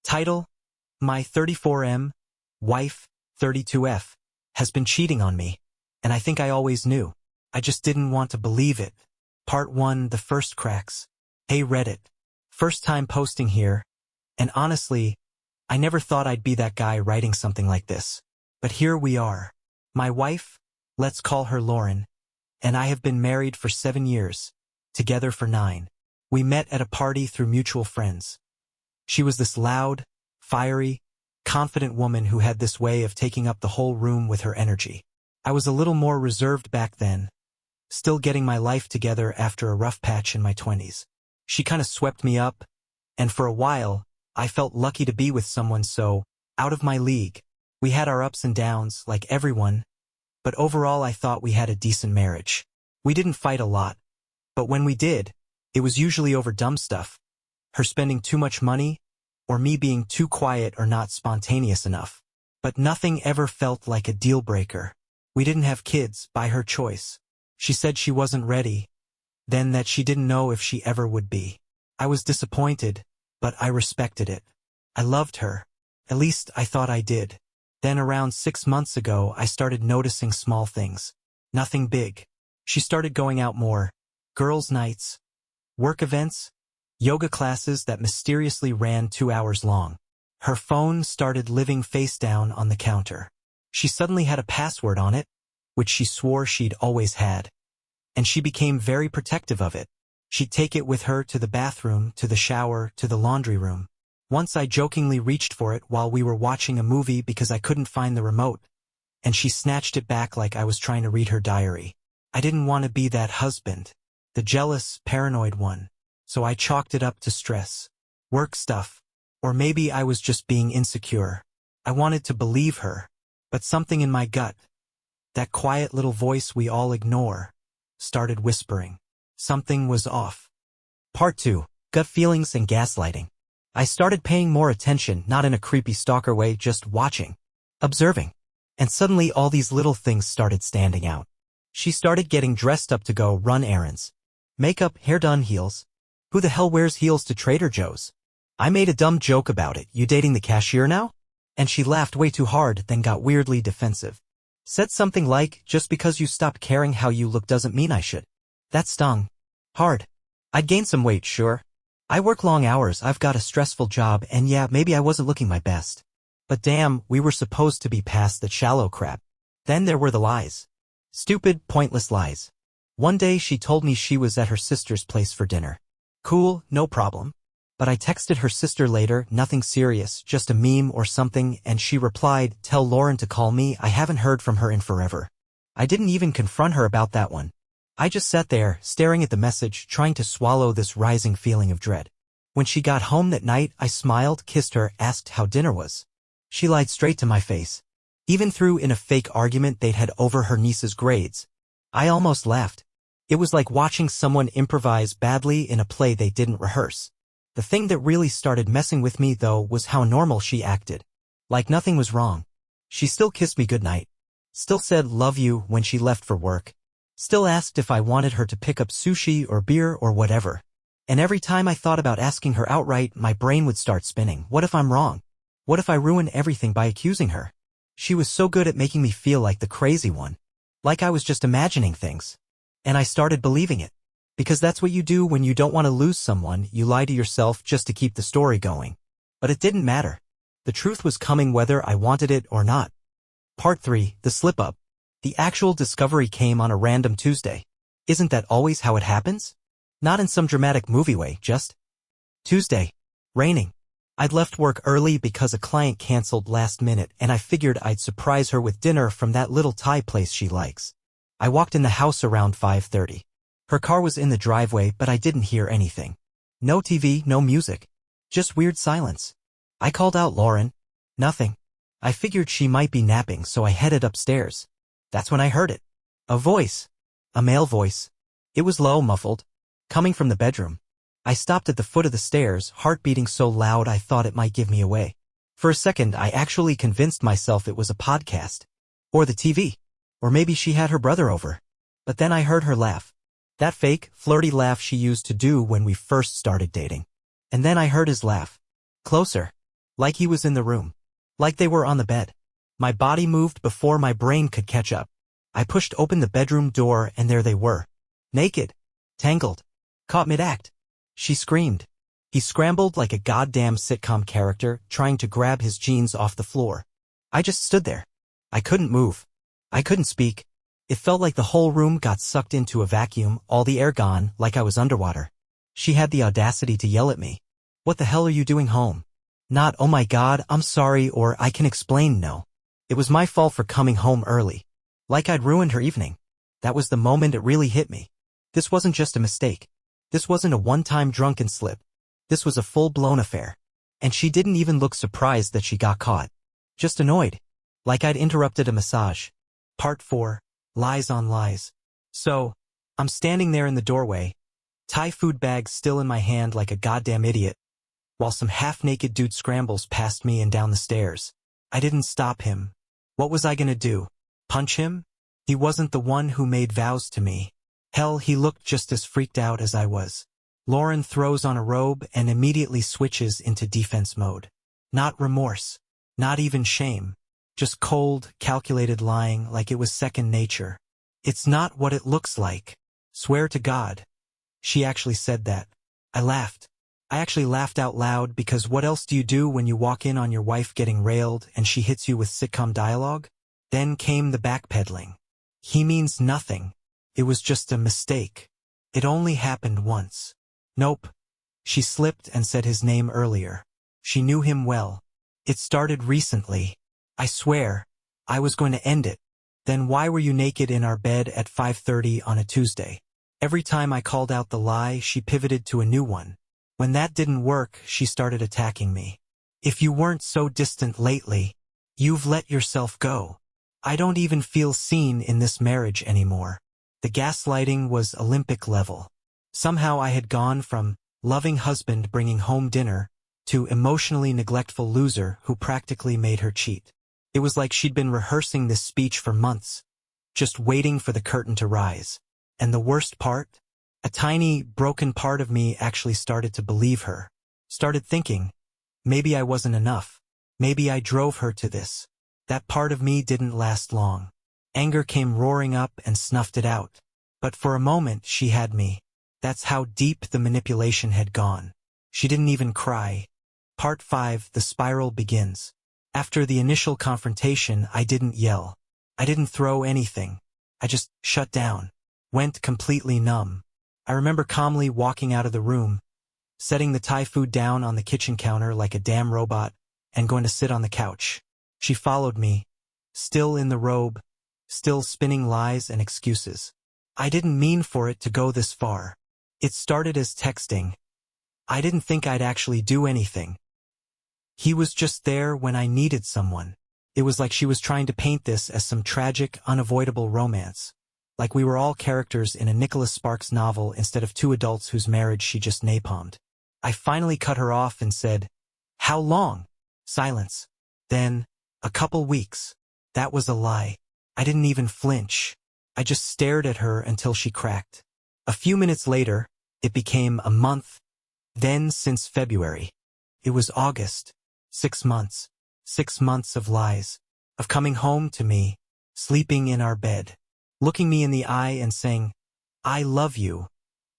Title: My 34M, wife, 32F, has been cheating on me, and I think I always knew. I just didn't want to believe it. Part 1: The First Cracks. Hey Reddit. First time posting here, and honestly, I never thought I'd be that guy writing something like this. But here we are. My wife, let's call her Lauren, and I have been married for 7 years, together for 9. We met at a party through mutual friends. She was this loud, fiery, confident woman who had this way of taking up the whole room with her energy. I was a little more reserved back then, still getting my life together after a rough patch in my 20s. She kind of swept me up, and for a while, I felt lucky to be with someone so out of my league. We had our ups and downs, like everyone, but overall I thought we had a decent marriage. We didn't fight a lot, but when we did, it was usually over dumb stuff. Her spending too much money, or me being too quiet or not spontaneous enough. But nothing ever felt like a deal breaker. We didn't have kids, by her choice. She said she wasn't ready, then that she didn't know if she ever would be. I was disappointed, but I respected it. I loved her. At least I thought I did. Then around 6 months ago, I started noticing small things. Nothing big. She started going out more. Girls' nights, work events, yoga classes that mysteriously ran 2 hours long. Her phone started living face down on the counter. She suddenly had a password on it, which she swore she'd always had. And she became very protective of it. She'd take it with her to the bathroom, to the shower, to the laundry room. Once I jokingly reached for it while we were watching a movie because I couldn't find the remote, and she snatched it back like I was trying to read her diary. I didn't want to be that husband, the jealous, paranoid one, so I chalked it up to stress, work stuff, or maybe I was just being insecure. I wanted to believe her, but something in my gut, that quiet little voice we all ignore, started whispering. Something was off. Part 2: Gut Feelings and Gaslighting. I started paying more attention, not in a creepy stalker way, just watching, observing. And suddenly all these little things started standing out. She started getting dressed up to go run errands. Makeup, hair done, heels. Who the hell wears heels to Trader Joe's? I made a dumb joke about it. You dating the cashier now? And she laughed way too hard, then got weirdly defensive. Said something like, just because you stopped caring how you look doesn't mean I should. That stung hard. I'd gained some weight, sure. I work long hours, I've got a stressful job, and yeah, maybe I wasn't looking my best. But damn, we were supposed to be past the shallow crap. Then there were the lies. Stupid, pointless lies. One day she told me she was at her sister's place for dinner. Cool, no problem. But I texted her sister later, nothing serious, just a meme or something, and she replied, tell Lauren to call me, I haven't heard from her in forever. I didn't even confront her about that one. I just sat there, staring at the message, trying to swallow this rising feeling of dread. When she got home that night, I smiled, kissed her, asked how dinner was. She lied straight to my face. Even threw in a fake argument they'd had over her niece's grades. I almost laughed. It was like watching someone improvise badly in a play they didn't rehearse. The thing that really started messing with me, though, was how normal she acted. Like nothing was wrong. She still kissed me goodnight. Still said love you when she left for work. Still asked if I wanted her to pick up sushi or beer or whatever. And every time I thought about asking her outright, my brain would start spinning. What if I'm wrong? What if I ruin everything by accusing her? She was so good at making me feel like the crazy one. Like I was just imagining things. And I started believing it. Because that's what you do when you don't want to lose someone, you lie to yourself just to keep the story going. But it didn't matter. The truth was coming whether I wanted it or not. Part 3: The Slip-Up. The actual discovery came on a random Tuesday. Isn't that always how it happens? Not in some dramatic movie way, just Tuesday. Raining. I'd left work early because a client canceled last minute, and I figured I'd surprise her with dinner from that little Thai place she likes. I walked in the house around 5:30. Her car was in the driveway, but I didn't hear anything. No TV, no music. Just weird silence. I called out Lauren. Nothing. I figured she might be napping, so I headed upstairs. That's when I heard it. A voice. A male voice. It was low, muffled. Coming from the bedroom. I stopped at the foot of the stairs, heart beating so loud I thought it might give me away. For a second, I actually convinced myself it was a podcast. Or the TV. Or maybe she had her brother over. But then I heard her laugh. That fake, flirty laugh she used to do when we first started dating. And then I heard his laugh. Closer. Like he was in the room. Like they were on the bed. My body moved before my brain could catch up. I pushed open the bedroom door and there they were. Naked. Tangled. Caught mid-act. She screamed. He scrambled like a goddamn sitcom character, trying to grab his jeans off the floor. I just stood there. I couldn't move. I couldn't speak. It felt like the whole room got sucked into a vacuum, all the air gone, like I was underwater. She had the audacity to yell at me. What the hell are you doing home? Not, oh my god, I'm sorry, or I can explain, no. It was my fault for coming home early. Like I'd ruined her evening. That was the moment it really hit me. This wasn't just a mistake. This wasn't a one-time drunken slip. This was a full-blown affair. And she didn't even look surprised that she got caught. Just annoyed. Like I'd interrupted a massage. Part 4. Lies on lies. So, I'm standing there in the doorway, Thai food bag still in my hand like a goddamn idiot, while some half-naked dude scrambles past me and down the stairs. I didn't stop him. What was I gonna do? Punch him? He wasn't the one who made vows to me. Hell, he looked just as freaked out as I was. Lauren throws on a robe and immediately switches into defense mode. Not remorse. Not even shame. Just cold, calculated lying like it was second nature. It's not what it looks like. Swear to God. She actually said that. I laughed. I actually laughed out loud because what else do you do when you walk in on your wife getting railed and she hits you with sitcom dialogue? Then came the backpedaling. He means nothing. It was just a mistake. It only happened once. Nope. She slipped and said his name earlier. She knew him well. It started recently. I swear, I was going to end it. Then why were you naked in our bed at 5:30 on a Tuesday? Every time I called out the lie, she pivoted to a new one. When that didn't work, she started attacking me. If you weren't so distant lately, you've let yourself go. I don't even feel seen in this marriage anymore. The gaslighting was Olympic level. Somehow I had gone from loving husband bringing home dinner to emotionally neglectful loser who practically made her cheat. It was like she'd been rehearsing this speech for months, just waiting for the curtain to rise. And the worst part? A tiny, broken part of me actually started to believe her. Started thinking, maybe I wasn't enough. Maybe I drove her to this. That part of me didn't last long. Anger came roaring up and snuffed it out. But for a moment, she had me. That's how deep the manipulation had gone. She didn't even cry. Part 5, the spiral begins. After the initial confrontation, I didn't yell. I didn't throw anything. I just shut down. Went completely numb. I remember calmly walking out of the room, setting the Thai food down on the kitchen counter like a damn robot, and going to sit on the couch. She followed me, still in the robe, still spinning lies and excuses. I didn't mean for it to go this far. It started as texting. I didn't think I'd actually do anything. He was just there when I needed someone. It was like she was trying to paint this as some tragic, unavoidable romance. Like we were all characters in a Nicholas Sparks novel instead of two adults whose marriage she just napalmed. I finally cut her off and said, "How long?" Silence. Then, "A couple weeks." That was a lie. I didn't even flinch. I just stared at her until she cracked. A few minutes later, it became a month. Then since February. It was August. 6 months. 6 months of lies. Of coming home to me, sleeping in our bed, looking me in the eye and saying, "I love you,"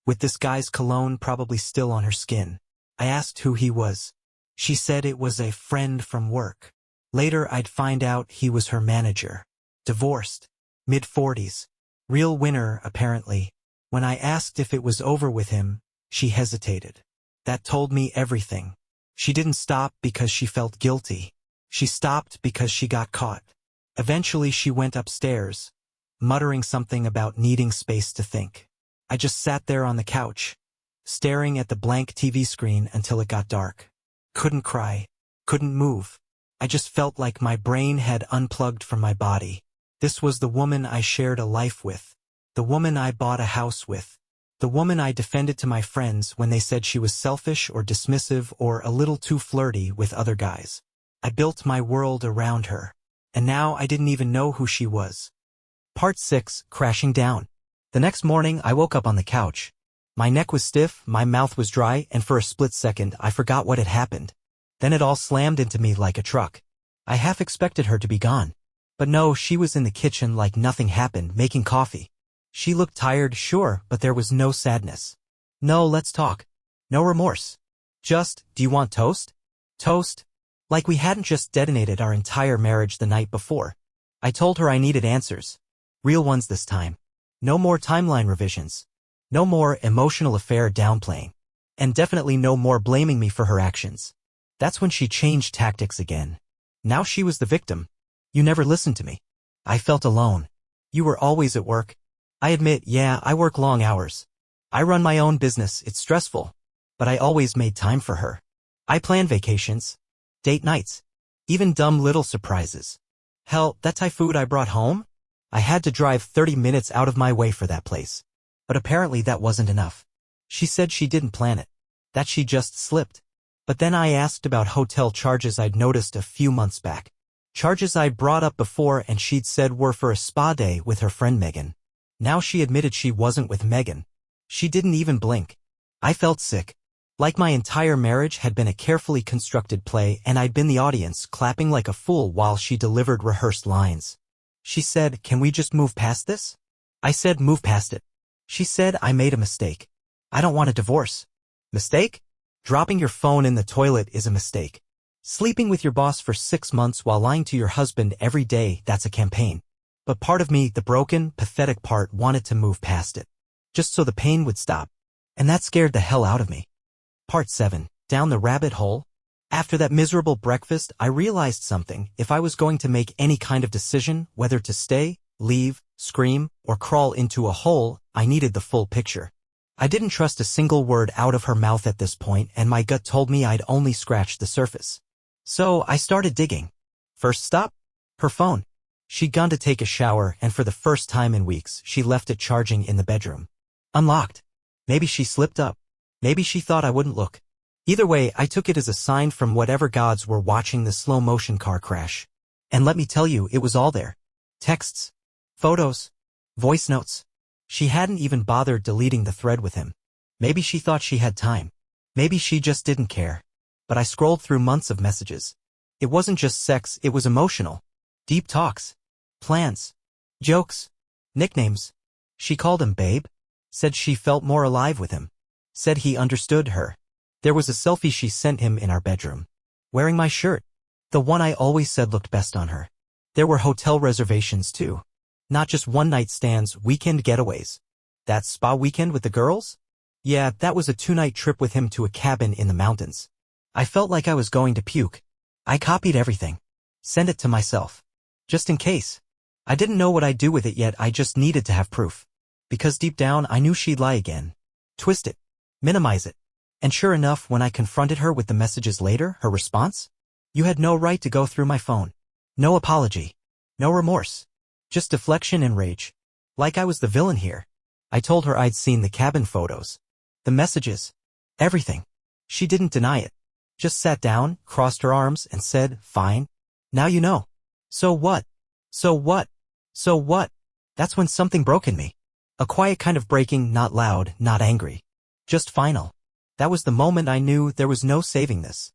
with this guy's cologne probably still on her skin. I asked who he was. She said it was a friend from work. Later I'd find out he was her manager. Divorced. Mid-40s. Real winner, apparently. When I asked if it was over with him, she hesitated. That told me everything. She didn't stop because she felt guilty. She stopped because she got caught. Eventually she went upstairs, muttering something about needing space to think. I just sat there on the couch, staring at the blank TV screen until it got dark. Couldn't cry. Couldn't move. I just felt like my brain had unplugged from my body. This was the woman I shared a life with. The woman I bought a house with. The woman I defended to my friends when they said she was selfish or dismissive or a little too flirty with other guys. I built my world around her. And now I didn't even know who she was. Part 6, crashing down. The next morning I woke up on the couch. My neck was stiff, my mouth was dry, and for a split second I forgot what had happened. Then it all slammed into me like a truck. I half expected her to be gone. But no, she was in the kitchen like nothing happened, making coffee. She looked tired, sure, but there was no sadness. No, let's talk. No remorse. Just, do you want toast? Toast? Like we hadn't just detonated our entire marriage the night before. I told her I needed answers. Real ones this time. No more timeline revisions. No more emotional affair downplaying. And definitely no more blaming me for her actions. That's when she changed tactics again. Now she was the victim. You never listened to me. I felt alone. You were always at work. I admit, yeah, I work long hours. I run my own business, it's stressful. But I always made time for her. I plan vacations, date nights, even dumb little surprises. Hell, that Thai food I brought home? I had to drive 30 minutes out of my way for that place. But apparently that wasn't enough. She said she didn't plan it, that she just slipped. But then I asked about hotel charges I'd noticed a few months back. Charges I'd brought up before and she'd said were for a spa day with her friend Megan. Now she admitted she wasn't with Megan. She didn't even blink. I felt sick. Like my entire marriage had been a carefully constructed play and I'd been the audience clapping like a fool while she delivered rehearsed lines. She said, "Can we just move past this?" I said, "Move past it." She said, "I made a mistake. I don't want a divorce." Mistake? Dropping your phone in the toilet is a mistake. Sleeping with your boss for 6 months while lying to your husband every day, that's a campaign. But part of me, the broken, pathetic part, wanted to move past it. Just so the pain would stop. And that scared the hell out of me. Part 7. Down the rabbit hole. After that miserable breakfast, I realized something. If I was going to make any kind of decision, whether to stay, leave, scream, or crawl into a hole, I needed the full picture. I didn't trust a single word out of her mouth at this point, and my gut told me I'd only scratched the surface. So I started digging. First stop? Her phone. She'd gone to take a shower, and for the first time in weeks, she left it charging in the bedroom. Unlocked. Maybe she slipped up. Maybe she thought I wouldn't look. Either way, I took it as a sign from whatever gods were watching the slow-motion car crash. And let me tell you, it was all there. Texts. Photos. Voice notes. She hadn't even bothered deleting the thread with him. Maybe she thought she had time. Maybe she just didn't care. But I scrolled through months of messages. It wasn't just sex, it was emotional. Deep talks. Plans. Jokes. Nicknames. She called him babe. Said she felt more alive with him. Said he understood her. There was a selfie she sent him in our bedroom. Wearing my shirt. The one I always said looked best on her. There were hotel reservations too. Not just one-night stands, weekend getaways. That spa weekend with the girls? Yeah, that was a 2-night trip with him to a cabin in the mountains. I felt like I was going to puke. I copied everything. Sent it to myself. Just in case. I didn't know what I'd do with it yet, I just needed to have proof. Because deep down, I knew she'd lie again. Twist it. Minimize it. And sure enough, when I confronted her with the messages later, her response? You had no right to go through my phone. No apology. No remorse. Just deflection and rage. Like I was the villain here. I told her I'd seen the cabin photos. The messages. Everything. She didn't deny it. Just sat down, crossed her arms, and said, "Fine. Now you know." So what? So what? So what? That's when something broke in me. A quiet kind of breaking, not loud, not angry. Just final. That was the moment I knew there was no saving this.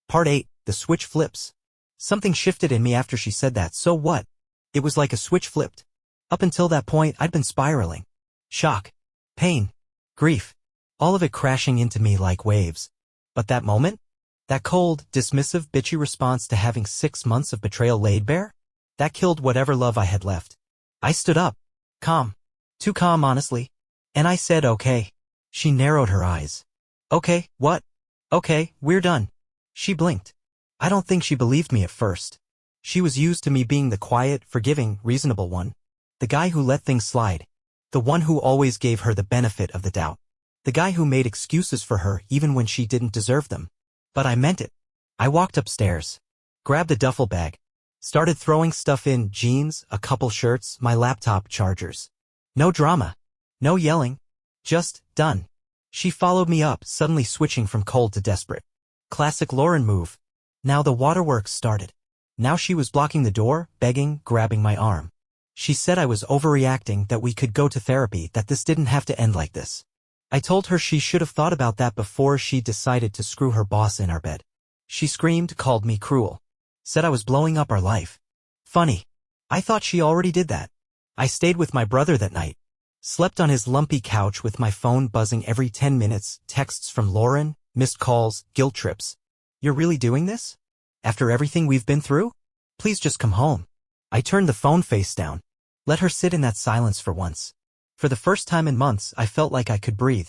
Part 8. The switch flips. Something shifted in me after she said that. So what? It was like a switch flipped. Up until that point, I'd been spiraling. Shock. Pain. Grief. All of it crashing into me like waves. But that moment? That cold, dismissive, bitchy response to having 6 months of betrayal laid bare? That killed whatever love I had left. I stood up. Calm. Too calm, honestly. And I said, "Okay." She narrowed her eyes. "Okay, what?" "Okay, we're done." She blinked. I don't think she believed me at first. She was used to me being the quiet, forgiving, reasonable one. The guy who let things slide. The one who always gave her the benefit of the doubt. The guy who made excuses for her even when she didn't deserve them. But I meant it. I walked upstairs. Grabbed a duffel bag. Started throwing stuff in, jeans, a couple shirts, my laptop, chargers. No drama. No yelling. Just, done. She followed me up, suddenly switching from cold to desperate. Classic Lauren move. Now the waterworks started. Now she was blocking the door, begging, grabbing my arm. She said I was overreacting, that we could go to therapy, that this didn't have to end like this. I told her she should have thought about that before she decided to screw her boss in our bed. She screamed, called me cruel. Said I was blowing up our life. Funny. I thought she already did that. I stayed with my brother that night. Slept on his lumpy couch with my phone buzzing every 10 minutes, texts from Lauren, missed calls, guilt trips. You're really doing this? After everything we've been through? Please just come home. I turned the phone face down. Let her sit in that silence for once. For the first time in months, I felt like I could breathe.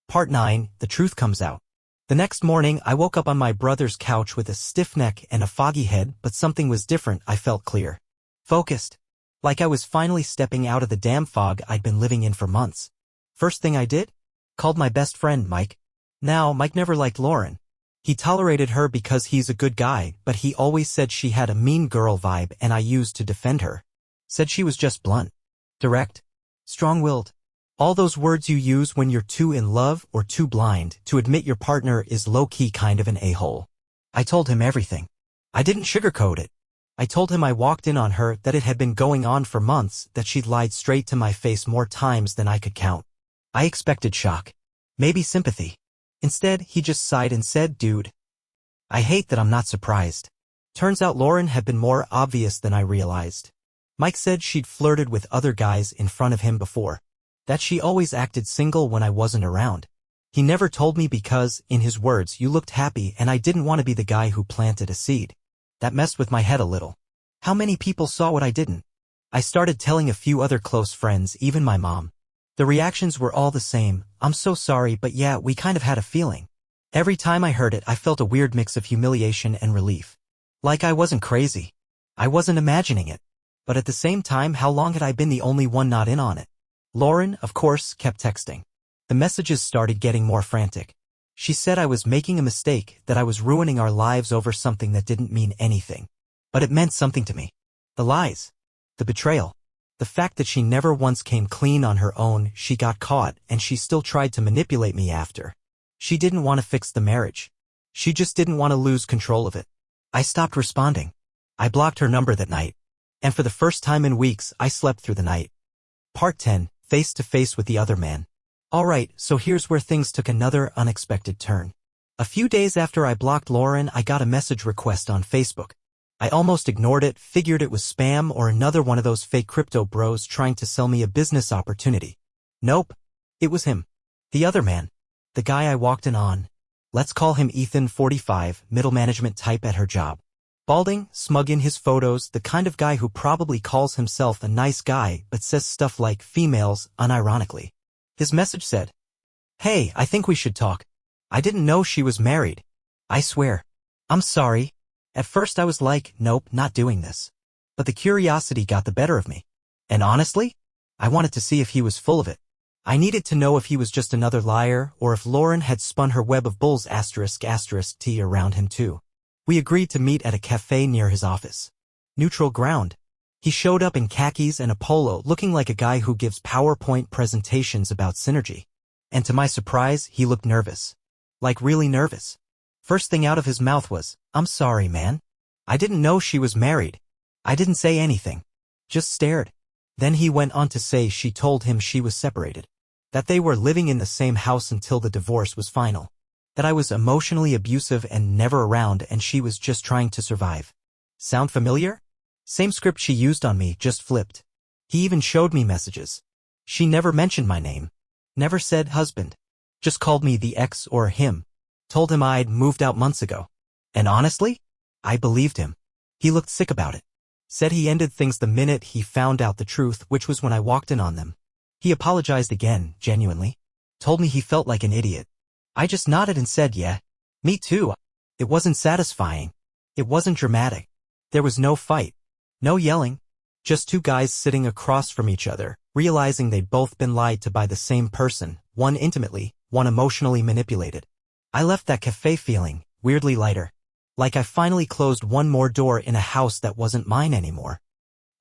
Part 9, the truth comes out. The next morning, I woke up on my brother's couch with a stiff neck and a foggy head, but something was different. I felt clear. Focused. Like I was finally stepping out of the damn fog I'd been living in for months. First thing I did? Called my best friend, Mike. Now, Mike never liked Lauren. He tolerated her because he's a good guy, but he always said she had a mean girl vibe and I used to defend her. Said she was just blunt. Direct. Strong-willed. All those words you use when you're too in love or too blind to admit your partner is low-key kind of an a-hole. I told him everything. I didn't sugarcoat it. I told him I walked in on her, that it had been going on for months, that she'd lied straight to my face more times than I could count. I expected shock. Maybe sympathy. Instead, he just sighed and said, dude. I hate that I'm not surprised. Turns out Lauren had been more obvious than I realized. Mike said she'd flirted with other guys in front of him before. That she always acted single when I wasn't around. He never told me because, in his words, you looked happy and I didn't want to be the guy who planted a seed. That messed with my head a little. How many people saw what I didn't? I started telling a few other close friends, even my mom. The reactions were all the same. I'm so sorry, but yeah, we kind of had a feeling. Every time I heard it, I felt a weird mix of humiliation and relief. Like I wasn't crazy. I wasn't imagining it. But at the same time, how long had I been the only one not in on it? Lauren, of course, kept texting. The messages started getting more frantic. She said I was making a mistake, that I was ruining our lives over something that didn't mean anything. But it meant something to me. The lies. The betrayal. The fact that she never once came clean on her own, she got caught, and she still tried to manipulate me after. She didn't want to fix the marriage. She just didn't want to lose control of it. I stopped responding. I blocked her number that night. And for the first time in weeks, I slept through the night. Part 10, Face to Face with the Other Man. Alright, so here's where things took another unexpected turn. A few days after I blocked Lauren, I got a message request on Facebook. I almost ignored it, figured it was spam or another one of those fake crypto bros trying to sell me a business opportunity. Nope. It was him. The other man. The guy I walked in on. Let's call him Ethan, 45, middle management type at her job. Balding, smug in his photos, the kind of guy who probably calls himself a nice guy but says stuff like females unironically. His message said, "Hey, I think we should talk. I didn't know she was married. I swear. I'm sorry." At first I was like, nope, not doing this. But the curiosity got the better of me. And honestly, I wanted to see if he was full of it. I needed to know if he was just another liar or if Lauren had spun her web of bulls **T around him too. We agreed to meet at a cafe near his office. Neutral ground. He showed up in khakis and a polo, looking like a guy who gives PowerPoint presentations about synergy. And to my surprise, he looked nervous. Like really nervous. First thing out of his mouth was, "I'm sorry, man. I didn't know she was married." I didn't say anything. Just stared. Then he went on to say she told him she was separated. That they were living in the same house until the divorce was final. That I was emotionally abusive and never around and she was just trying to survive. Sound familiar? Same script she used on me, just flipped. He even showed me messages. She never mentioned my name. Never said husband. Just called me the ex or him. Told him I'd moved out months ago. And honestly, I believed him. He looked sick about it. Said he ended things the minute he found out the truth, which was when I walked in on them. He apologized again, genuinely. Told me he felt like an idiot. I just nodded and said, yeah, me too. It wasn't satisfying. It wasn't dramatic. There was no fight. No yelling. Just two guys sitting across from each other, realizing they'd both been lied to by the same person, one intimately, one emotionally manipulated. I left that cafe feeling, weirdly lighter. Like I finally closed one more door in a house that wasn't mine anymore.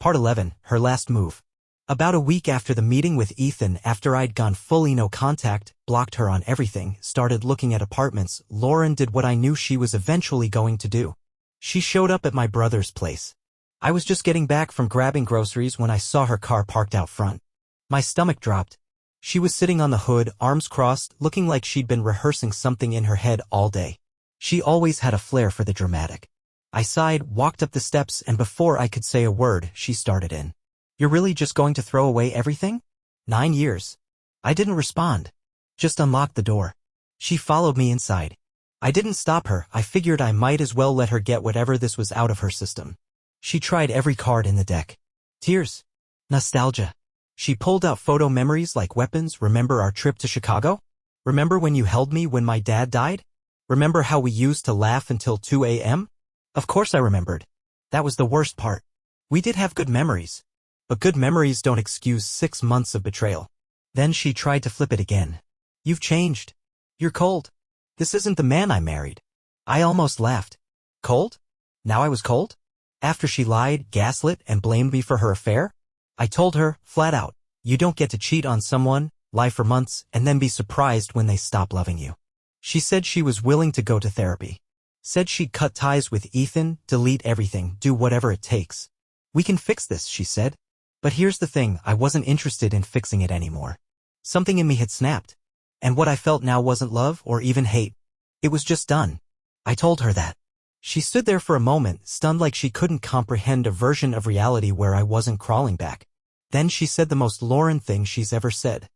Part 11, Her Last Move. About a week after the meeting with Ethan, after I'd gone fully no contact, blocked her on everything, started looking at apartments, Lauren did what I knew she was eventually going to do. She showed up at my brother's place. I was just getting back from grabbing groceries when I saw her car parked out front. My stomach dropped. She was sitting on the hood, arms crossed, looking like she'd been rehearsing something in her head all day. She always had a flair for the dramatic. I sighed, walked up the steps, and before I could say a word, she started in. You're really just going to throw away everything? 9 years. I didn't respond. Just unlocked the door. She followed me inside. I didn't stop her. I figured I might as well let her get whatever this was out of her system. She tried every card in the deck. Tears. Nostalgia. She pulled out photo memories like weapons. Remember our trip to Chicago? Remember when you held me when my dad died? Remember how we used to laugh until 2 a.m.? Of course I remembered. That was the worst part. We did have good memories. But good memories don't excuse 6 months of betrayal. Then she tried to flip it again. You've changed. You're cold. This isn't the man I married. I almost laughed. Cold? Now I was cold? After she lied, gaslit, and blamed me for her affair? I told her, flat out, you don't get to cheat on someone, lie for months, and then be surprised when they stop loving you. She said she was willing to go to therapy. Said she'd cut ties with Ethan, delete everything, do whatever it takes. We can fix this, she said. But here's the thing, I wasn't interested in fixing it anymore. Something in me had snapped. And what I felt now wasn't love or even hate. It was just done. I told her that. She stood there for a moment, stunned like she couldn't comprehend a version of reality where I wasn't crawling back. Then she said the most Lauren thing she's ever said.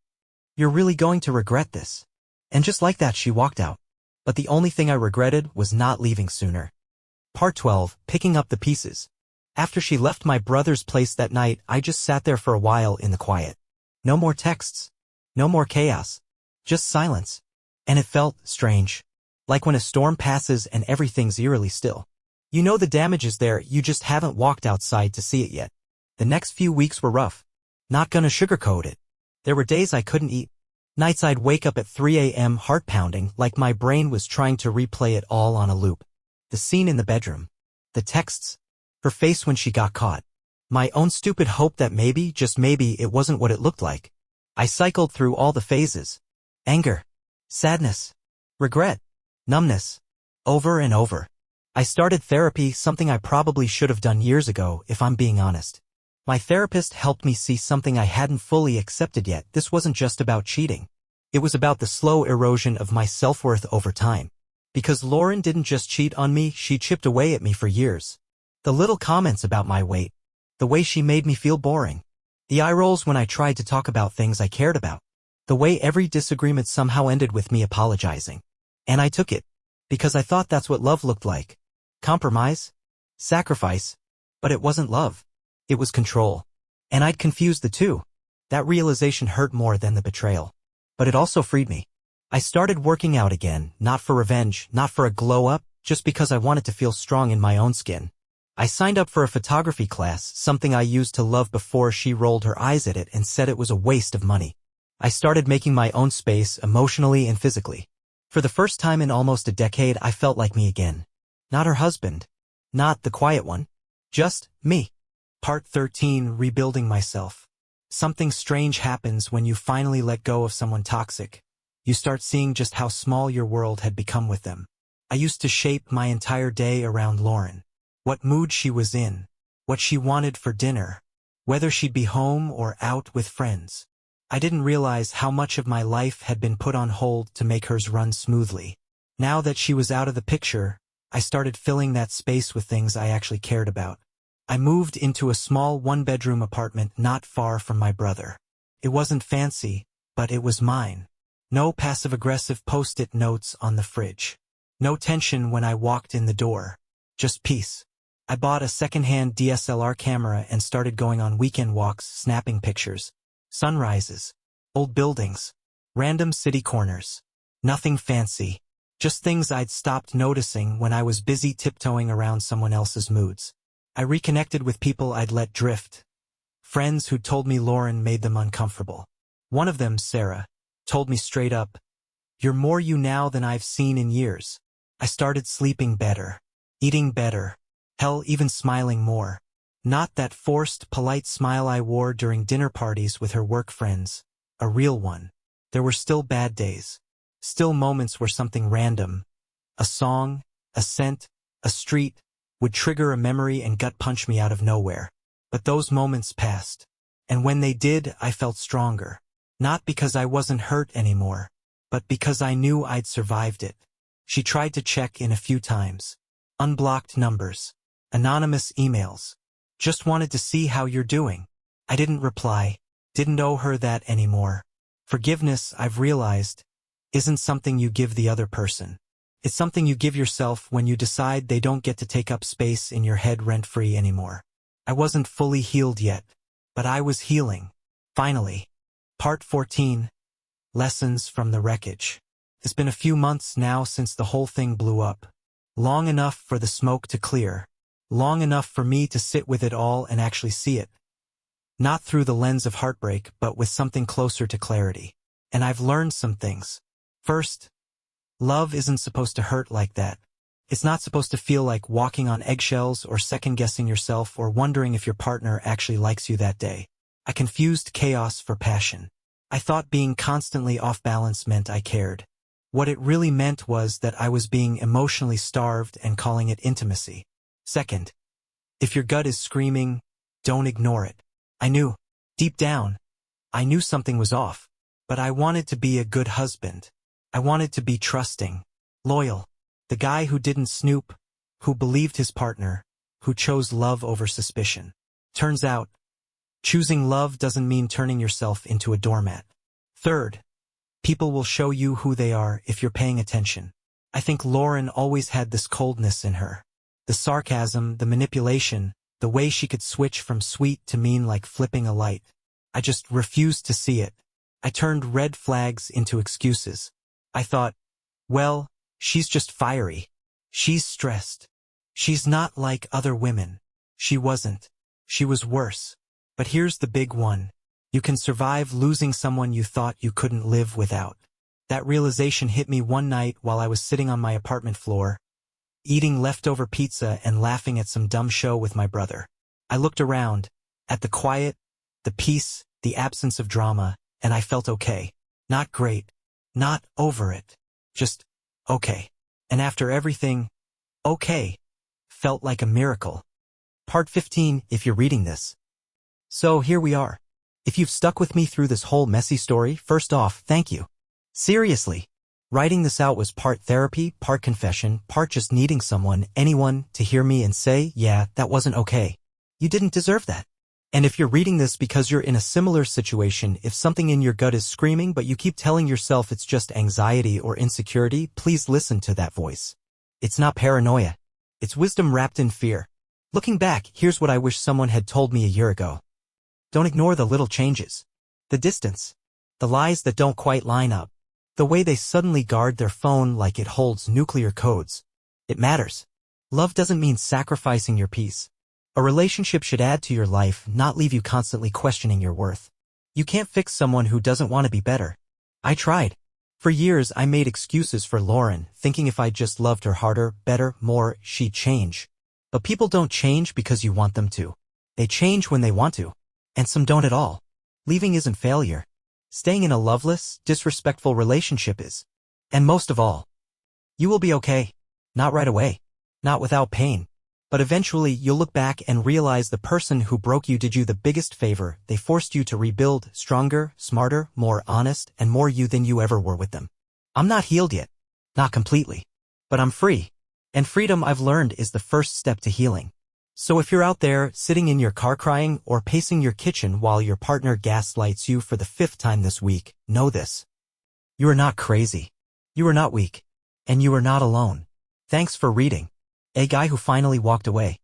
You're really going to regret this. And just like that she walked out. But the only thing I regretted was not leaving sooner. Part 12, picking up the pieces. After she left my brother's place that night, I just sat there for a while in the quiet. No more texts. No more chaos. Just silence. And it felt strange. Like when a storm passes and everything's eerily still. You know the damage is there, you just haven't walked outside to see it yet. The next few weeks were rough. Not gonna sugarcoat it. There were days I couldn't eat. Nights I'd wake up at 3 a.m. heart pounding like my brain was trying to replay it all on a loop. The scene in the bedroom. The texts. Her face when she got caught. My own stupid hope that maybe, just maybe, it wasn't what it looked like. I cycled through all the phases. Anger. Sadness. Regret. Numbness. Over and over. I started therapy, something I probably should have done years ago, if I'm being honest. My therapist helped me see something I hadn't fully accepted yet. This wasn't just about cheating. It was about the slow erosion of my self-worth over time. Because Lauren didn't just cheat on me, she chipped away at me for years. The little comments about my weight. The way she made me feel boring. The eye rolls when I tried to talk about things I cared about. The way every disagreement somehow ended with me apologizing. And I took it. Because I thought that's what love looked like. Compromise. Sacrifice. But it wasn't love. It was control. And I'd confused the two. That realization hurt more than the betrayal. But it also freed me. I started working out again, not for revenge, not for a glow-up, just because I wanted to feel strong in my own skin. I signed up for a photography class, something I used to love before she rolled her eyes at it and said it was a waste of money. I started making my own space, emotionally and physically. For the first time in almost a decade, I felt like me again. Not her husband. Not the quiet one. Just me. Part 13, rebuilding myself. Something strange happens when you finally let go of someone toxic. You start seeing just how small your world had become with them. I used to shape my entire day around Lauren. What mood she was in. What she wanted for dinner. Whether she'd be home or out with friends. I didn't realize how much of my life had been put on hold to make hers run smoothly. Now that she was out of the picture, I started filling that space with things I actually cared about. I moved into a small one-bedroom apartment not far from my brother. It wasn't fancy, but it was mine. No passive-aggressive post-it notes on the fridge. No tension when I walked in the door. Just peace. I bought a second-hand DSLR camera and started going on weekend walks, snapping pictures. Sunrises. Old buildings. Random city corners. Nothing fancy. Just things I'd stopped noticing when I was busy tiptoeing around someone else's moods. I reconnected with people I'd let drift. Friends who told me Lauren made them uncomfortable. One of them, Sarah, told me straight up, "You're more you now than I've seen in years." I started sleeping better. Eating better. Hell, even smiling more. Not that forced, polite smile I wore during dinner parties with her work friends. A real one. There were still bad days. Still moments where something random, a song, a scent, a street, would trigger a memory and gut punch me out of nowhere. But those moments passed. And when they did, I felt stronger. Not because I wasn't hurt anymore, but because I knew I'd survived it. She tried to check in a few times. Unblocked numbers. Anonymous emails. Just wanted to see how you're doing. I didn't reply. Didn't owe her that anymore. Forgiveness, I've realized, isn't something you give the other person. It's something you give yourself when you decide they don't get to take up space in your head rent-free anymore. I wasn't fully healed yet, but I was healing. Finally. Part 14. Lessons from the wreckage. It's been a few months now since the whole thing blew up. Long enough for the smoke to clear. Long enough for me to sit with it all and actually see it. Not through the lens of heartbreak, but with something closer to clarity. And I've learned some things. First, love isn't supposed to hurt like that. It's not supposed to feel like walking on eggshells or second-guessing yourself or wondering if your partner actually likes you that day. I confused chaos for passion. I thought being constantly off balance meant I cared. What it really meant was that I was being emotionally starved and calling it intimacy. Second, if your gut is screaming, don't ignore it. I knew, deep down, I knew something was off, but I wanted to be a good husband. I wanted to be trusting, loyal, the guy who didn't snoop, who believed his partner, who chose love over suspicion. Turns out, choosing love doesn't mean turning yourself into a doormat. Third, people will show you who they are if you're paying attention. I think Lauren always had this coldness in her. The sarcasm, the manipulation, the way she could switch from sweet to mean like flipping a light. I just refused to see it. I turned red flags into excuses. I thought, well, she's just fiery. She's stressed. She's not like other women. She wasn't. She was worse. But here's the big one. You can survive losing someone you thought you couldn't live without. That realization hit me one night while I was sitting on my apartment floor, eating leftover pizza and laughing at some dumb show with my brother. I looked around, at the quiet, the peace, the absence of drama, and I felt okay. Not great. Not over it. Just okay. And after everything, okay, felt like a miracle. Part 15, if you're reading this. So here we are. If you've stuck with me through this whole messy story, first off, thank you. Seriously. Writing this out was part therapy, part confession, part just needing someone, anyone, to hear me and say, yeah, that wasn't okay. You didn't deserve that. And if you're reading this because you're in a similar situation, if something in your gut is screaming but you keep telling yourself it's just anxiety or insecurity, please listen to that voice. It's not paranoia. It's wisdom wrapped in fear. Looking back, here's what I wish someone had told me a year ago. Don't ignore the little changes. The distance. The lies that don't quite line up. The way they suddenly guard their phone like it holds nuclear codes. It matters. Love doesn't mean sacrificing your peace. A relationship should add to your life, not leave you constantly questioning your worth. You can't fix someone who doesn't want to be better. I tried. For years I made excuses for Lauren, thinking if I just loved her harder, better, more, she'd change. But people don't change because you want them to. They change when they want to. And some don't at all. Leaving isn't failure. Staying in a loveless, disrespectful relationship is. And most of all, you will be okay. Not right away. Not without pain. But eventually you'll look back and realize the person who broke you did you the biggest favor. They forced you to rebuild, stronger, smarter, more honest, and more you than you ever were with them. I'm not healed yet. Not completely. But I'm free. And freedom, I've learned, is the first step to healing. So if you're out there, sitting in your car crying or pacing your kitchen while your partner gaslights you for the 5th time this week, know this. You are not crazy. You are not weak. And you are not alone. Thanks for reading. A guy who finally walked away.